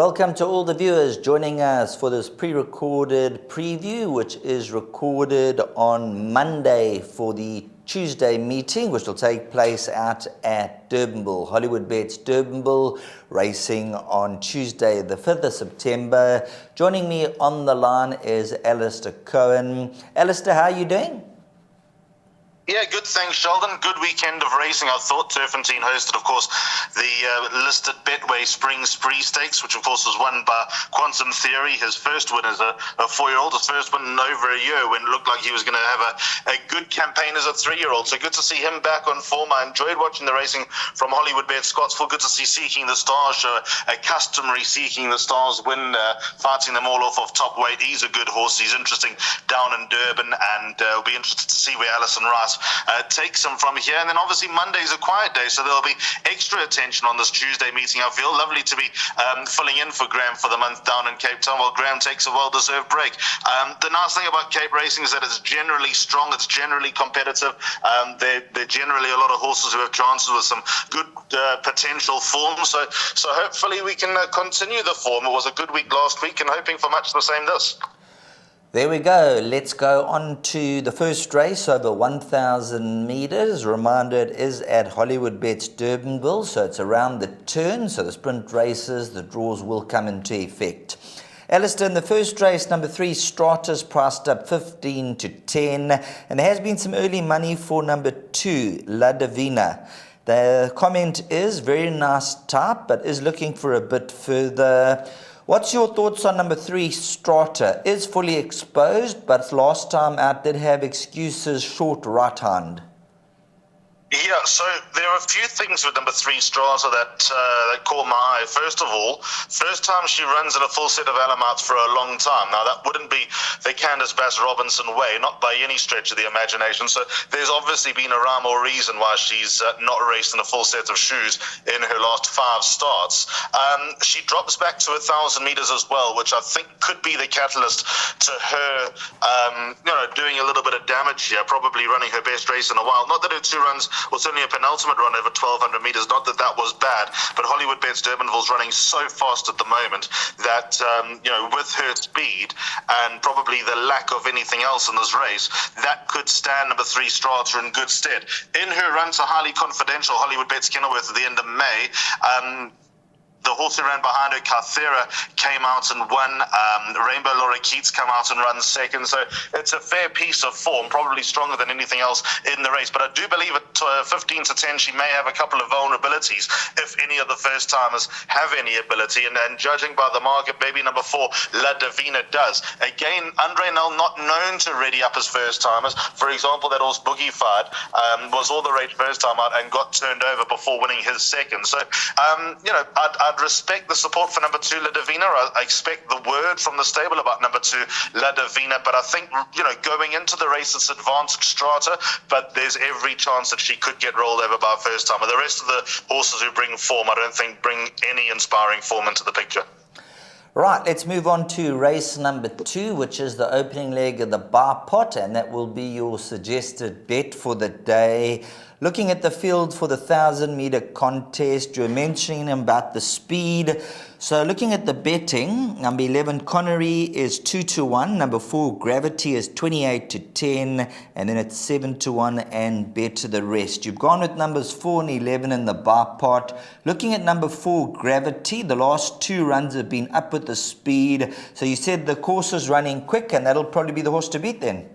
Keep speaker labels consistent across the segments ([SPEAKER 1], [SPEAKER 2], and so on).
[SPEAKER 1] Welcome to all the viewers joining us for this pre-recorded preview, which is recorded on Monday for the Tuesday meeting, which will take place out at Durbanville. Hollywoodbets Durbanville racing on Tuesday, the 5th of September. Joining me on the line is Alistair Cohen. Alistair, how are you doing?
[SPEAKER 2] Yeah, good, thanks, Sheldon. Good weekend of racing. I thought Turfentine hosted, of course, the listed Betway Spring Spree Stakes, which, of course, was won by Quantum Theory. His first win as a 4-year-old, his first win in over a year when it looked like he was going to have a good campaign as a 3-year-old. So good to see him back on form. I enjoyed watching the racing from Hollywoodbets Scottsville. Good to see Seeking the Stars show a customary Seeking the Stars win, fighting them all off of top weight. He's a good horse. He's interesting down in Durban, and we'll be interested to see where Alison Rice takes him from here. And then obviously Monday's a quiet day, so there'll be extra attention on this Tuesday meeting. I feel lovely to be filling in for Graham for the month down in Cape Town while Graham takes a well-deserved break. The nice thing about Cape racing is that it's generally strong, it's generally competitive. There are generally a lot of horses who have chances with some good potential form, so hopefully we can continue the form. It was a good week last week and hoping for much the same this.
[SPEAKER 1] There we go. Let's go on to the first race over 1,000 meters. Reminder, it is at Hollywoodbets Durbanville, so it's around the turn. So the sprint races, the draws will come into effect. Alistair, in the first race, number 3, Stratus, priced up 15 to 10. And there has been some early money for number 2, La Divina. The comment is, very nice type, but is looking for a bit further. What's your thoughts on number 3, Strata? Is fully exposed, but last time out did have excuses, short right hand.
[SPEAKER 2] Yeah, so there are a few things with number 3, Strata, that caught my eye. First of all, first time she runs in a full set of Alamounts for a long time. Now, that wouldn't be the Candice Bass-Robinson way, not by any stretch of the imagination. So there's obviously been a rhyme or reason why she's not raced in a full set of shoes in her last 5 starts. She drops back to 1,000 meters as well, which I think could be the catalyst to her, doing a little bit of damage here, probably running her best race in a while. Not that her 2 runs was only a penultimate run over 1,200 meters. Not that that was bad, but Hollywoodbets Durbanville's running so fast at the moment that, with her speed and probably the lack of anything else in this race, that could stand number 3, Strata, in good stead. In her run to highly confidential Hollywoodbets Kenilworth at the end of May, the horse who ran behind her, Carthera, came out and won. Rainbow Laura Keats come out and run second. So it's a fair piece of form, probably stronger than anything else in the race. But I do believe at 15 to 10, she may have a couple of vulnerabilities, if any of the first-timers have any ability. And judging by the market, maybe number 4, La Divina does. Again, Andre Nel not known to ready up his first-timers. For example, that horse Boogie Fired was all the rage first time out and got turned over before winning his second. So, I'd respect the support for number 2, La Divina. I expect the word from the stable about number 2, La Divina, but I think, going into the race, it's advanced Strata, but there's every chance that she could get rolled over by a first timer. The rest of the horses who bring form, I don't think bring any inspiring form into the picture.
[SPEAKER 1] Right, let's move on to race number 2, which is the opening leg of the Bipot, and that will be your suggested bet for the day. Looking at the field for the 1,000-meter contest, you're mentioning about the speed. So looking at the betting, number 11, Connery is 2 to 1. Number 4, Gravity is 28 to 10. And then it's 7 to 1 and bet to the rest. You've gone with numbers 4 and 11 in the Bipot. Looking at number 4, Gravity, the last 2 runs have been up with the speed. So you said the course is running quick, and that'll probably be the horse to beat then.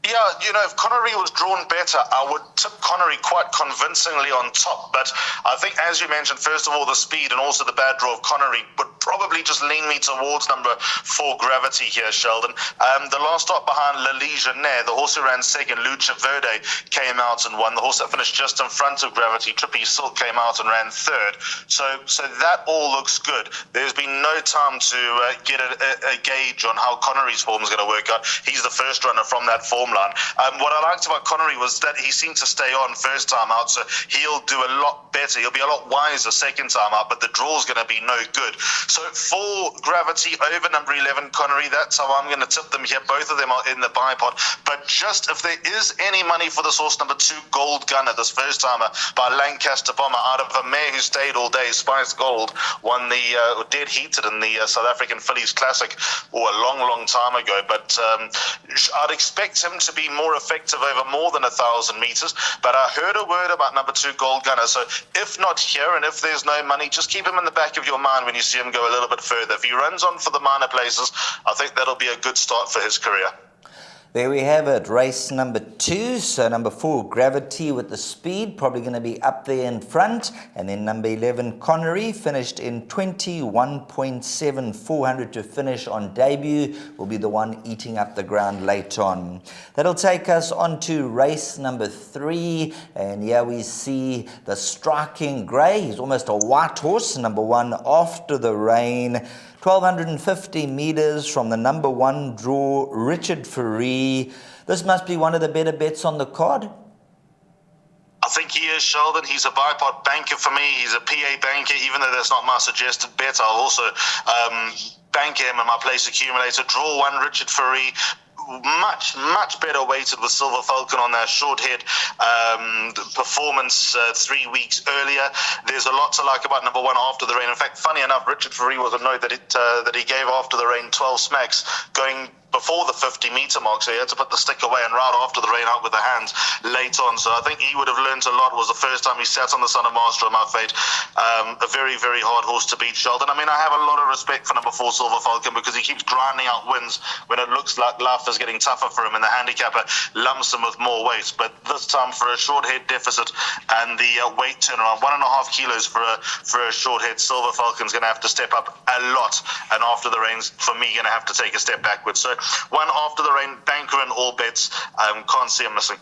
[SPEAKER 2] Yeah, if Connery was drawn better, I would tip Connery quite convincingly on top. But I think, as you mentioned, first of all, the speed and also the bad draw of Connery would probably just lean me towards number 4, Gravity here, Sheldon. The last stop behind La Legionnaire, the horse who ran second, Lucha Verde, came out and won. The horse that finished just in front of Gravity, Trippy Silk, came out and ran third. So that all looks good. There's been no time to get a gauge on how Connery's form is going to work out. He's the first runner from that form line. What I liked about Connery was that he seemed to stay on first time out, so he'll do a lot better. He'll be a lot wiser second time out, but the draw's going to be no good. So for Gravity over number 11 Connery, that's how I'm going to tip them here. Both of them are in the Bipot, but just if there is any money for this horse number 2 Gold Gunner, this first timer by Lancaster Bomber, out of a mare who stayed all day, Spice Gold, won the dead heated in the South African Fillies Classic a long time ago, but I'd expect him to be more effective over more than 1,000 meters. But I heard a word about number 2 Gold Gunner, so if not here and if there's no money, just keep him in the back of your mind when you see him go a little bit further. If he runs on for the minor places, I think that'll be a good start for his career.
[SPEAKER 1] There we have it, race number 2. So number 4, Gravity with the speed, probably going to be up there in front. And then number 11, Connery, finished in 21.7400 to finish on debut, will be the one eating up the ground late on. That'll take us on to race number 3. And here we see the striking grey. He's almost a white horse, number 1, After the Rain. 1,250 meters from the number 1 draw, Richard Ferree. This must be one of the better bets on the card.
[SPEAKER 2] I think he is, Sheldon. He's a Bipot banker for me. He's a PA banker, even though that's not my suggested bet. I'll also bank him in my place accumulator. Draw 1, Richard Ferree. Much better weighted with Silver Falcon on that short head performance 3 weeks earlier. There's a lot to like about number 1, After the Rain. In fact, funny enough, Richard Ferree was a note that he gave After the Rain 12 smacks going before the 50-meter mark, so he had to put the stick away and ride After the Rain out with the hands late on. So I think he would have learnt a lot. It was the first time he sat on the Son of Master of My Fate. A very hard horse to beat, Sheldon. I mean, I have a lot of respect for number 4, Silver Falcon, because he keeps grinding out wins when it looks like life is getting tougher for him and the handicapper lumps him with more weight. But this time, for a short head deficit and the weight turnaround, 1.5 kilos for a short head, Silver Falcon's going to have to step up a lot, and After the Rain's, for me, going to have to take a step backwards. So 1, After the Rain, banker in all bets. Can't see him missing.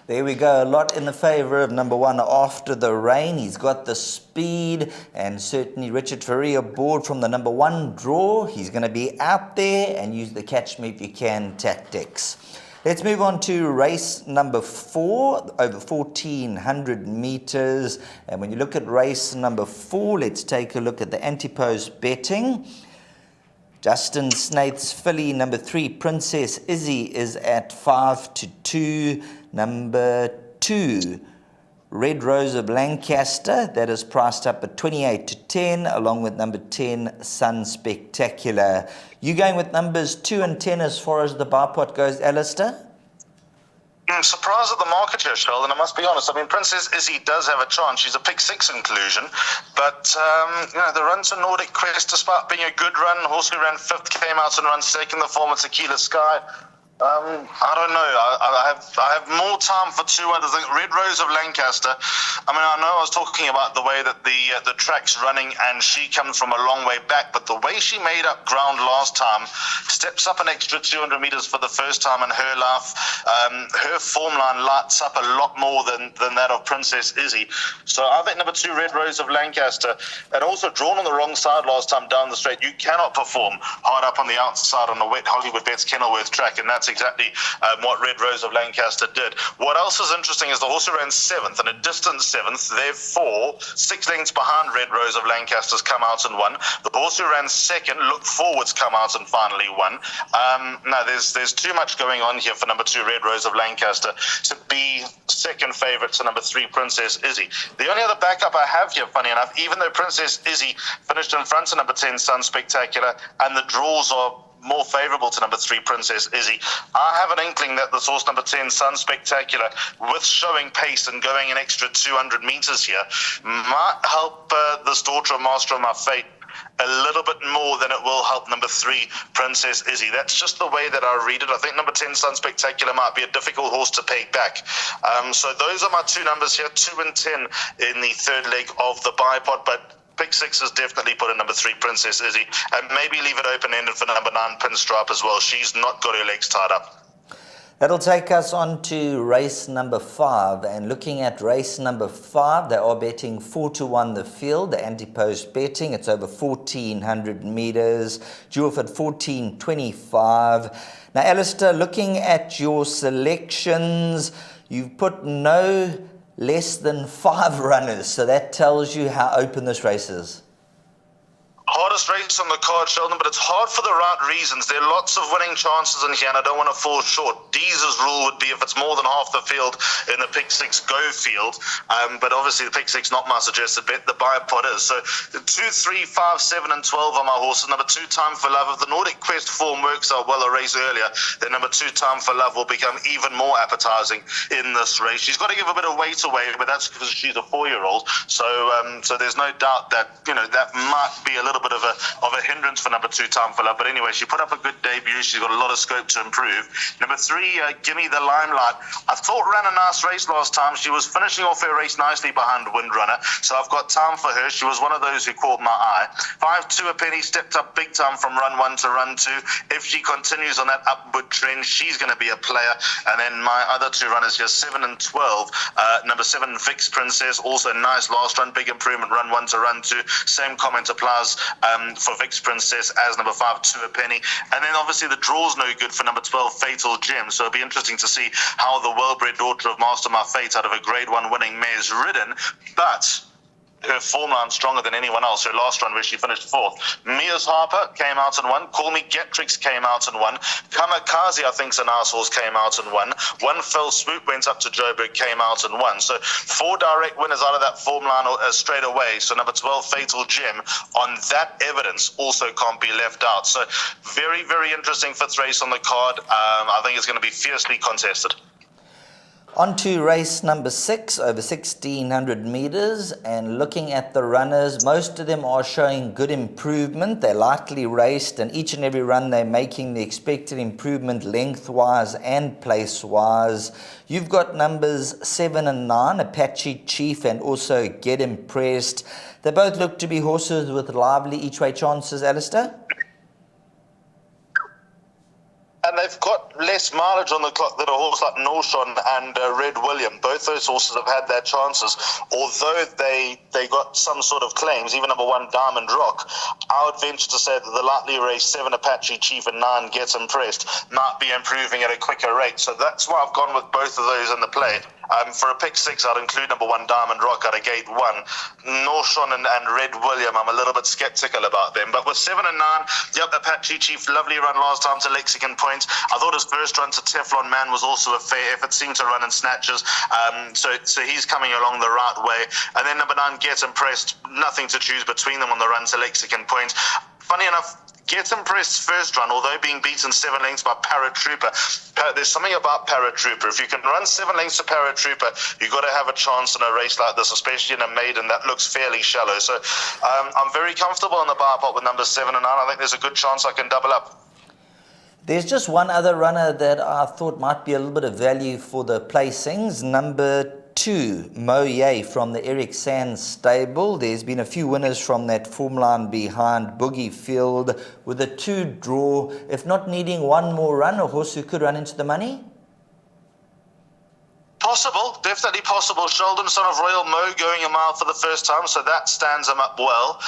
[SPEAKER 1] There we go, a lot in the favour of number 1, After the Rain. He's got the speed, and certainly Richard Ferree aboard from the number 1 draw. He's going to be out there and use the catch me if you can tactics. Let's move on to race number 4, over 1,400 meters. And when you look at race number 4, let's take a look at the anti-post betting. Justin Snaith's filly, number 3, Princess Izzy, is at 5-2. Number 2, Red Rose of Lancaster, that is priced up at 28-10, along with number 10, Sun Spectacular. You going with numbers 2 and 10 as far as the Bipot goes, Alistair?
[SPEAKER 2] I'm surprised at the market here, Sheldon. I must be honest. I mean, Princess Izzy does have a chance. She's a pick 6 inclusion. But, the run to Nordic Quest, despite being a good run, horse who ran 5th came out and ran 2nd, the former Tequila Sky. I don't know. I have more time for 2 others. Red Rose of Lancaster. I mean, I know I was talking about the way that the track's running, and she comes from a long way back, but the way she made up ground last time, steps up an extra 200 meters for the first time in her life. Her form line lights up a lot more than that of Princess Izzy. So I think number 2, Red Rose of Lancaster, and also drawn on the wrong side last time down the straight. You cannot perform hard up on the outside on the wet Hollywoodbets Kenilworth track, and that's exactly what Red Rose of Lancaster did. What else is interesting is the horse who ran 7th, and a distant 7th, therefore 6 lengths behind Red Rose of Lancaster's come out and won. The horse who ran 2nd, Look Forward's come out and finally won. Now there's too much going on here for number 2, Red Rose of Lancaster, to be second favourite to number 3, Princess Izzy. The only other backup I have here, funny enough, even though Princess Izzy finished in front of number 10, Sun Spectacular, and the draws are more favourable to number 3, Princess Izzy, I have an inkling that this horse number 10, Sun Spectacular, with showing pace and going an extra 200 metres here, might help this daughter of Master of My Fate a little bit more than it will help number 3, Princess Izzy. That's just the way that I read it. I think number 10, Sun Spectacular, might be a difficult horse to peg back. So those are my 2 numbers here, 2 and 10 in the third leg of the Bipot, but pick 6 is definitely put in number 3, Princess Izzy, and maybe leave it open-ended for number 9, Pinstripe as well. She's not got her legs tied up.
[SPEAKER 1] That'll take us on to race number 5. And looking at race number 5, they are betting 4-1 the field, the anti-post betting. It's over 1,400 meters, due off at 14.25. Now, Alistair, looking at your selections, you've put no less than 5 runners. So that tells you how open this race is.
[SPEAKER 2] Hardest race on the card, Sheldon, but it's hard for the right reasons. There are lots of winning chances in here, and I don't want to fall short. Deez's rule would be if it's more than half the field in the pick 6 go field, but obviously the pick 6 not my suggested bet, the Bipot is. So 2, 3, 5, 7 and 12 are my horses. Number 2, Time for Love. If the Nordic Quest form works out well a race earlier, then number 2, Time for Love will become even more appetizing in this race. She's got to give a bit of weight away, but that's because she's a 4-year-old. So there's no doubt that, that might be a little bit of a hindrance for number 2, Time for Love. But anyway, she put up a good debut. She's got a lot of scope to improve. Number 3, Gimme the Limelight. I thought ran a nice race last time. She was finishing off her race nicely behind Windrunner, so I've got time for her. She was one of those who caught my eye. 5, 2 a penny, stepped up big time from run 1 to run 2. If she continues on that upward trend, she's going to be a player. And then my other 2 runners here, 7 and 12. Number 7, Vix Princess, also nice last run, big improvement, run 1 to run 2. Same comment applies for Vix Princess as number 5, 2 a penny. And then obviously the draw's no good for number 12, Fatal Gem. So it'll be interesting to see how the well-bred daughter of Master My Fate out of a grade 1 winning mare's ridden. But her form line stronger than anyone else. Her last run where she finished 4th. Mia's Harper came out and won. Call Me Getrix came out and won. Kamikaze, I think's a nice horse, came out and won. One Fell Swoop went up to Joburg, came out and won. So 4 direct winners out of that form line straight away. So number 12, Fatal Gem, on that evidence also can't be left out. So very, very interesting 5th race on the card. I think it's going to be fiercely contested.
[SPEAKER 1] On to race number 6, over 1,600 meters, and looking at the runners, most of them are showing good improvement. They're lightly raced, and each and every run they're making the expected improvement lengthwise and place-wise. You've got numbers 7 and 9, Apache Chief and also Get Impressed. They both look to be horses with lively each-way chances, Alistair.
[SPEAKER 2] And they've got less mileage on the clock than a horse like Norshon and Red William. Both those horses have had their chances. Although they got some sort of claims, even number 1, Diamond Rock, I would venture to say that the lightly raced 7, Apache Chief, and 9, Gets Impressed, might be improving at a quicker rate. So that's why I've gone with both of those in the play. For a pick 6, I'd include number 1, Diamond Rock out of gate 1. Norshon and Red William, I'm a little bit skeptical about them. But with 7 and 9, yep, Apache Chief, lovely run last time to Lexicon Point. I thought his first run to Teflon Man was also a fair effort, seemed to run in snatches. So he's coming along the right way. And then number 9, Get Impressed, nothing to choose between them on the run to Lexicon Point. Funny enough, Get Impressed first run, although being beaten 7 lengths by Paratrooper, there's something about Paratrooper. If you can run 7 lengths to Paratrooper, you've got to have a chance in a race like this, especially in a maiden that looks fairly shallow. So I'm very comfortable on the Bipot with numbers 7 and 9. I think there's a good chance I can double up.
[SPEAKER 1] There's just one other runner that I thought might be a little bit of value for the placings. Number 2, Mo Ye from the Eric Sands stable. There's been a few winners from that form line behind Boogie Field with a 2 draw. If not needing one more run, a horse who could run into the money?
[SPEAKER 2] Possible, definitely possible. Sheldon, son of Royal Mo, going a mile for the first time, so that stands him up well.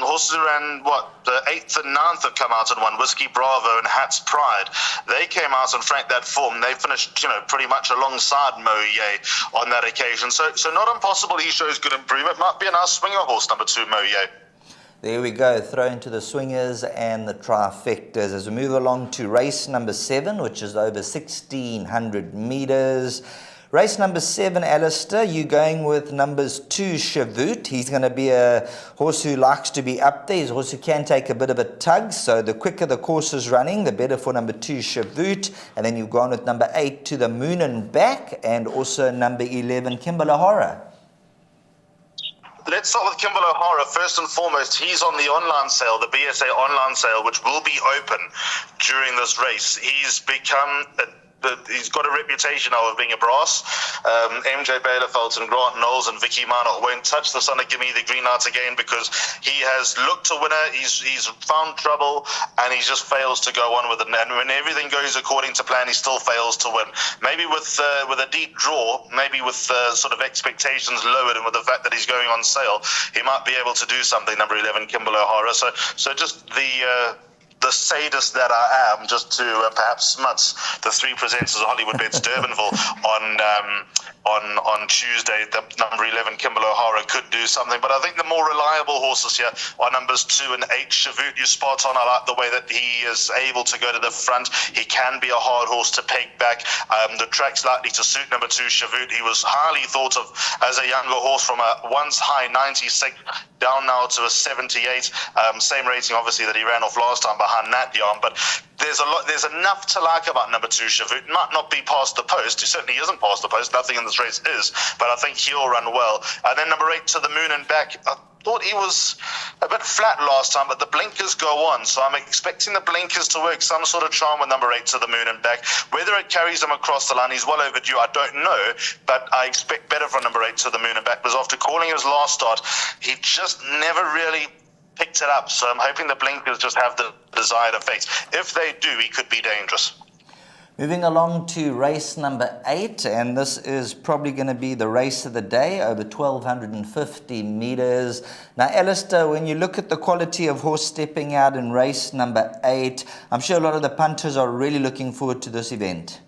[SPEAKER 2] Horses who ran, the 8th and 9th have come out and won. Whiskey Bravo and Hat's Pride. They came out and franked that form. They finished, pretty much alongside Mo Ye on that occasion. So not impossible he shows good improvement. Might be a nice swinger horse, number 2, Mo Ye.
[SPEAKER 1] There we go, throw into the swingers and the trifectas as we move along to race number 7, which is over 1,600 meters. Race number 7, Alistair, you going with numbers 2, Shavut. He's going to be a horse who likes to be up there. He's a horse who can take a bit of a tug. So the quicker the course is running, the better for number 2, Shavut. And then you've gone with number 8, To the Moon and Back, and also number 11, Kimberly Horror.
[SPEAKER 2] Let's start with Kimball O'Hara. First and foremost, he's on the online sale, the BSA online sale, which will be open during this race. He's become he's got a reputation now of being a brass. MJ Baileyfeld and Grant Knowles and Vicky Minot won't touch the sun to give me the green light again, because he has looked a winner. He's found trouble and he just fails to go on with it. And when everything goes according to plan, he still fails to win. Maybe with a deep draw, maybe with sort of expectations lowered, and with the fact that he's going on sale, he might be able to do something. Number 11, Kimball O'Hara. So just the sadist that I am, just to perhaps smuts the three presenters of Hollywoodbets Durbanville on Tuesday. The number 11, Kimball O'Hara, could do something. But I think the more reliable horses here are numbers 2 and 8. Shavut, you spot on. I like the way that he is able to go to the front. He can be a hard horse to peg back. The track's likely to suit number 2, Shavut. He was highly thought of as a younger horse, from a once high 96 down now to a 78. Same rating, obviously, that he ran off last time behind Nat Yarn. But there's enough to like about number 2, Shavut. Might not be past the post. He certainly isn't past the post. Nothing in this race is. But I think he'll run well. And then number 8, To the Moon and Back. I thought he was a bit flat last time, but the blinkers go on. So I'm expecting the blinkers to work some sort of charm with number 8, To the Moon and Back. Whether it carries him across the line, he's well overdue, I don't know. But I expect better from number 8, To the Moon and Back, because after calling his last start, he just never really picked it up. So I'm hoping the blinkers just have the desired effect. If they do, he could be dangerous.
[SPEAKER 1] Moving along to race number 8, and this is probably going to be the race of the day, over 1,250 meters. Now, Alistair, when you look at the quality of horse stepping out in race number 8, I'm sure a lot of the punters are really looking forward to this event.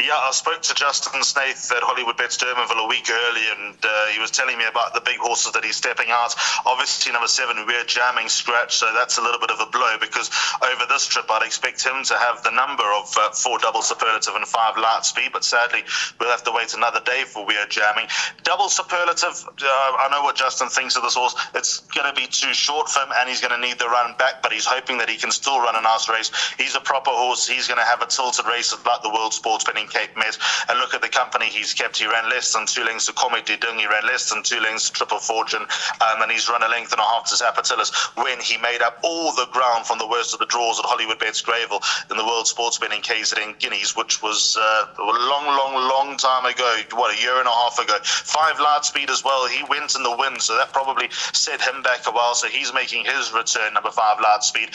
[SPEAKER 2] Yeah, I spoke to Justin Snaith at Hollywoodbets Durbanville a week earlier, and he was telling me about the big horses that he's stepping out. Obviously, number 7, We're Jamming, scratch, so that's a little bit of a blow, because over this trip, I'd expect him to have the number of 4 double superlative and 5 light speed, but sadly, we'll have to wait another day for We're Jamming. Double superlative, I know what Justin thinks of this horse. It's going to be too short for him, and he's going to need the run back, but he's hoping that he can still run a nice race. He's a proper horse. He's going to have a tilted race like the World Sports Betting Cape Met, and look at the company he's kept. He ran less than 2 lengths to Comet de Dung, he ran less than 2 lengths to Triple Fortune, and he's run a length and a half to Zapatilis when he made up all the ground from the worst of the draws at Hollywoodbets Greyville in the World Sports Betting KZN Guineas, which was a long time ago, a year and a half ago. 5 light speed as well. He went in the wind, so that probably set him back a while, so he's making his return, number 5 light speed.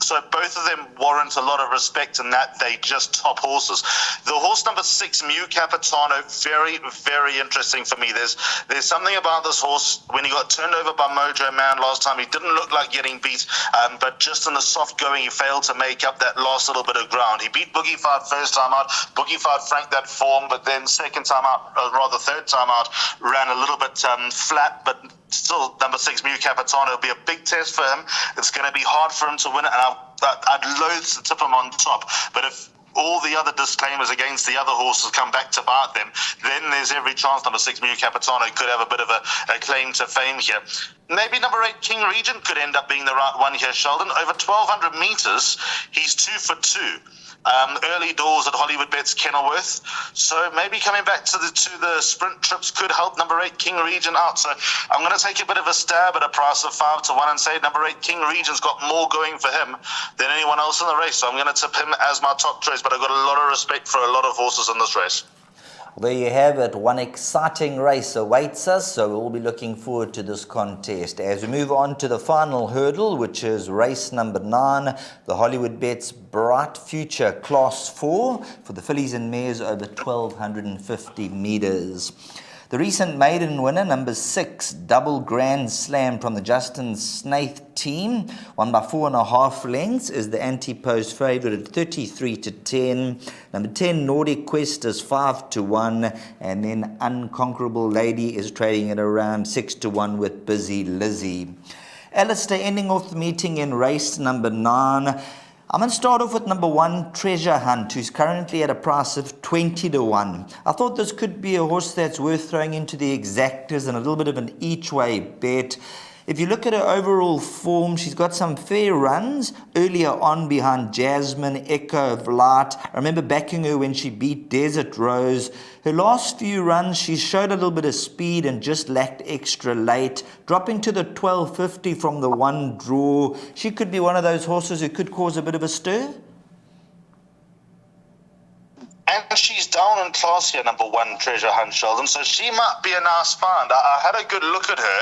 [SPEAKER 2] So both of them warrant a lot of respect in that they just top horses. The horse number 6, Mu Capitano, very, very interesting for me. There's something about this horse. When he got turned over by Mojo Man last time, he didn't look like getting beat, but just in the soft going, he failed to make up that last little bit of ground. He beat Boogie Fight first time out. Boogie Fight franked that form, but then second time out, rather third time out, ran a little bit flat, but still, number 6, Mu Capitano, will be a big test for him. It's going to be hard for him to win it, and I'd loathe to tip him on top, but if all the other disclaimers against the other horses come back to bite them, then there's every chance number 6, Mu Capitano, could have a bit of a claim to fame here. Maybe number 8, King Regent, could end up being the right one here, Sheldon. Over 1,200 meters, he's 2 for 2. Early doors at Hollywoodbets Kenilworth, so maybe coming back to the sprint trips could help number 8 King Regent out. So I'm going to take a bit of a stab at a price of 5 to 1 and say number 8 King Regent's got more going for him than anyone else in the race. So I'm going to tip him as my top choice, but I've got a lot of respect for a lot of horses in this race.
[SPEAKER 1] There you have it. One exciting race awaits us, so we'll be looking forward to this contest. As we move on to the final hurdle, which is race number 9, the Hollywoodbets Bright Future Class 4 for the fillies and mares over 1,250 meters. The recent maiden winner, number 6, Double Grand Slam from the Justin Snaith team, won by 4.5 lengths, is the anti-post favourite at 33 to 10. Number 10, Nordic Quest, is 5 to 1, and then Unconquerable Lady is trading at around 6 to 1 with Busy Lizzie. Alistair, ending off the meeting in race number 9. I'm going to start off with number 1, Treasure Hunt, who's currently at a price of 20 to 1. I thought this could be a horse that's worth throwing into the exactas and a little bit of an each-way bet. If you look at her overall form, she's got some fair runs earlier on behind Jasmine, Echo of Light. I remember backing her when she beat Desert Rose. Her last few runs, she showed a little bit of speed and just lacked extra late. Dropping to the 12.50 from the 1 draw, she could be one of those horses who could cause a bit of a stir.
[SPEAKER 2] and she's down in class here, number 1, Treasure Hunt, Sheldon. So she might be a nice find. I had a good look at her.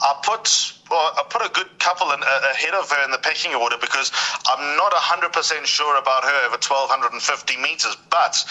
[SPEAKER 2] I put a good couple ahead of her in the pecking order because I'm not 100% sure about her over 1,250 meters, but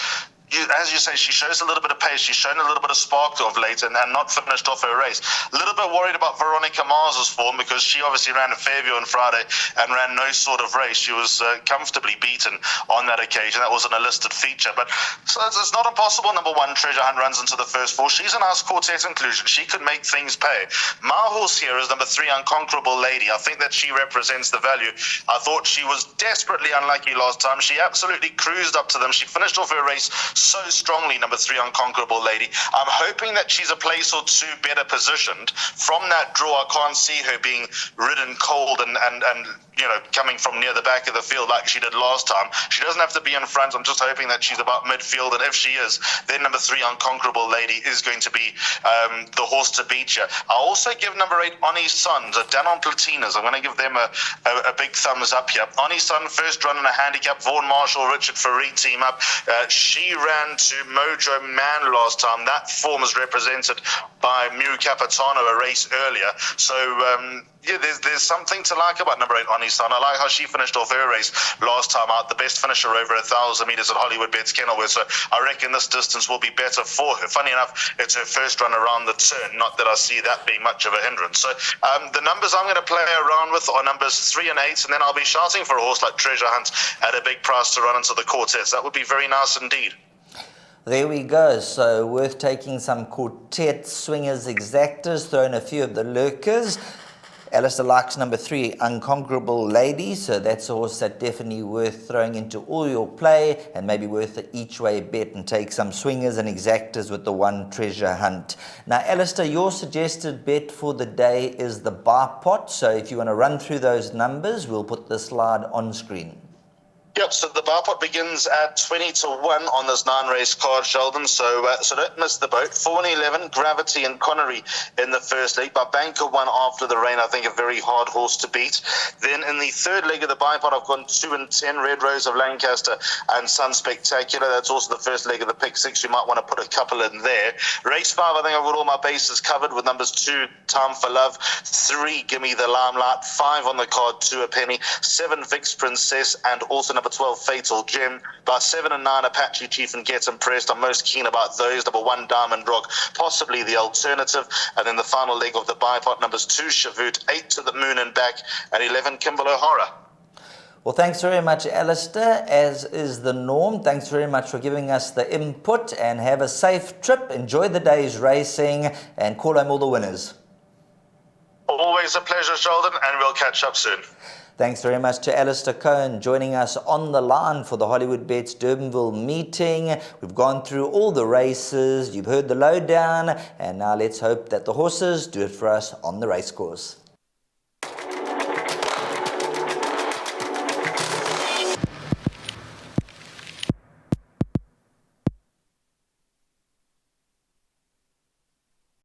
[SPEAKER 2] as you say, she shows a little bit of pace. She's shown a little bit of spark of late and not finished off her race. A little bit worried about Veronica Mars's form because she obviously ran a Fairview on Friday and ran no sort of race. She was comfortably beaten on that occasion. That wasn't a listed feature. But so it's not impossible. Number 1, Treasure Hunt, runs into the first 4. She's a nice quartet inclusion. She could make things pay. My horse here is number 3, Unconquerable Lady. I think that she represents the value. I thought she was desperately unlucky last time. She absolutely cruised up to them. She finished off her race so strongly, number 3, Unconquerable Lady. I'm hoping that she's a place or 2 better positioned. From that draw, I can't see her being ridden cold and coming from near the back of the field like she did last time. She doesn't have to be in front. I'm just hoping that she's about midfield, and if she is, then number 3, Unconquerable Lady, is going to be the horse to beat you. I'll also give number 8, Oni's Sons, Danon Platinas. I'm going to give them a big thumbs up here. Oni's Son, first run in a handicap, Vaughan Marshall, Richard Farid team up. She ran to Mojo Man last time. That form is represented by Mew Capitano a race earlier. So, there's something to like about number 8, Oni's Son. I like how she finished off her race last time out, the best finisher over 1,000 meters at Hollywoodbets Kenilworth. So I reckon this distance will be better for her. Funny enough, it's her first run around the turn. Not that I see that being much of a hindrance. So the numbers I'm going to play around with are numbers 3 and 8, and then I'll be shouting for a horse like Treasure Hunt at a big price to run into the quartets. That would be very nice indeed.
[SPEAKER 1] There we go. So worth taking some quartet swingers, exactors, throwing a few of the lurkers. Alistair likes number 3, Unconquerable Lady, so that's a horse that definitely worth throwing into all your play and maybe worth an each way bet and take some swingers and exactors with the 1, Treasure Hunt. Now, Alistair, your suggested bet for the day is the Bipot, so if you want to run through those numbers, we'll put the slide on screen.
[SPEAKER 2] Yep, so the Bipot begins at 20 to 1 on this 9-race card, Sheldon, so don't miss the boat. 4 and 11, Gravity and Connery in the first leg. Babanka won after the rain, I think a very hard horse to beat. Then in the third leg of the Bipot, I've gone 2 and 10, Red Rose of Lancaster and Sun Spectacular. That's also the first leg of the pick 6. You might want to put a couple in there. Race 5, I think I've got all my bases covered with numbers 2, Time for Love, 3, Gimme the Limelight, 5 on the card, 2 a penny, 7, Vix Princess, and also number 12, Fatal Gem. By 7 and 9, Apache Chief and Get Impressed. I'm most keen about those. Number 1, Diamond Rock, possibly the alternative. And then the final leg of the Bipot, numbers 2, Shavut, 8 To the Moon and Back, and 11, Kimball O'Hara.
[SPEAKER 1] Well, thanks very much, Alistair, as is the norm. Thanks very much for giving us the input, and have a safe trip. Enjoy the day's racing and call home all the winners.
[SPEAKER 2] Always a pleasure, Sheldon, and we'll catch up soon.
[SPEAKER 1] Thanks very much to Alistair Cohen joining us on the line for the Hollywoodbets Durbanville meeting. We've gone through all the races, you've heard the lowdown, and now let's hope that the horses do it for us on the racecourse.